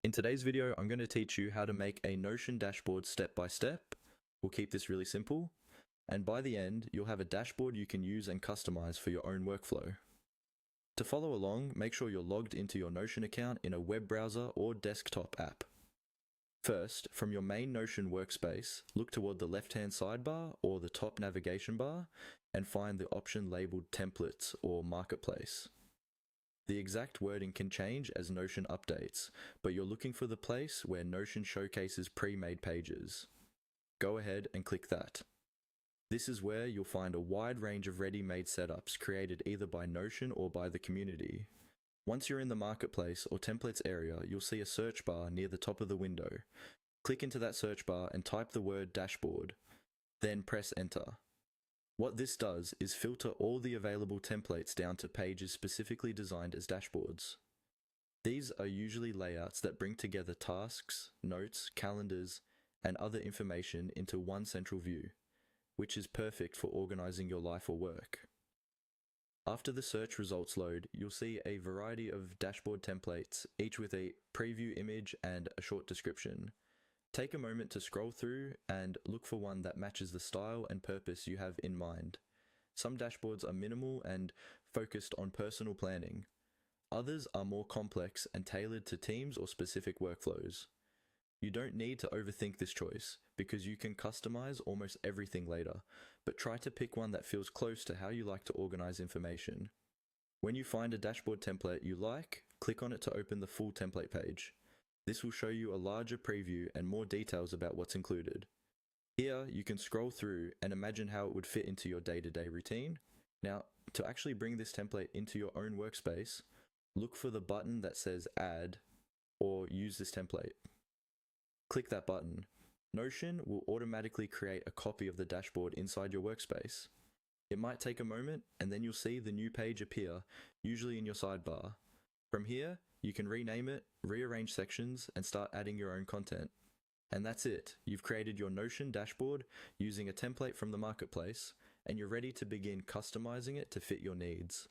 In today's video, I'm going to teach you how to make a Notion dashboard step by step. We'll keep this really simple, and by the end, you'll have a dashboard you can use and customize for your own workflow. To follow along, make sure you're logged into your Notion account in a web browser or desktop app. First, from your main Notion workspace, look toward the left-hand sidebar or the top navigation bar and find the option labeled Templates or Marketplace. The exact wording can change as Notion updates, but you're looking for the place where Notion showcases pre-made pages. Go ahead and click that. This is where you'll find a wide range of ready-made setups created either by Notion or by the community. Once you're in the Marketplace or Templates area, you'll see a search bar near the top of the window. Click into that search bar and type the word dashboard, then press enter. What this does is filter all the available templates down to pages specifically designed as dashboards. These are usually layouts that bring together tasks, notes, calendars, and other information into one central view, which is perfect for organizing your life or work. After the search results load, you'll see a variety of dashboard templates, each with a preview image and a short description. Take a moment to scroll through and look for one that matches the style and purpose you have in mind. Some dashboards are minimal and focused on personal planning. Others are more complex and tailored to teams or specific workflows. You don't need to overthink this choice because you can customize almost everything later, but try to pick one that feels close to how you like to organize information. When you find a dashboard template you like, click on it to open the full template page. This will show you a larger preview and more details about what's included. Here, you can scroll through and imagine how it would fit into your day-to-day routine. Now, to actually bring this template into your own workspace, look for the button that says Add or Use this template. Click that button. Notion will automatically create a copy of the dashboard inside your workspace. It might take a moment, and then you'll see the new page appear, usually in your sidebar. From here, you can rename it, rearrange sections, and start adding your own content. And that's it. You've created your Notion dashboard using a template from the Marketplace, and you're ready to begin customizing it to fit your needs.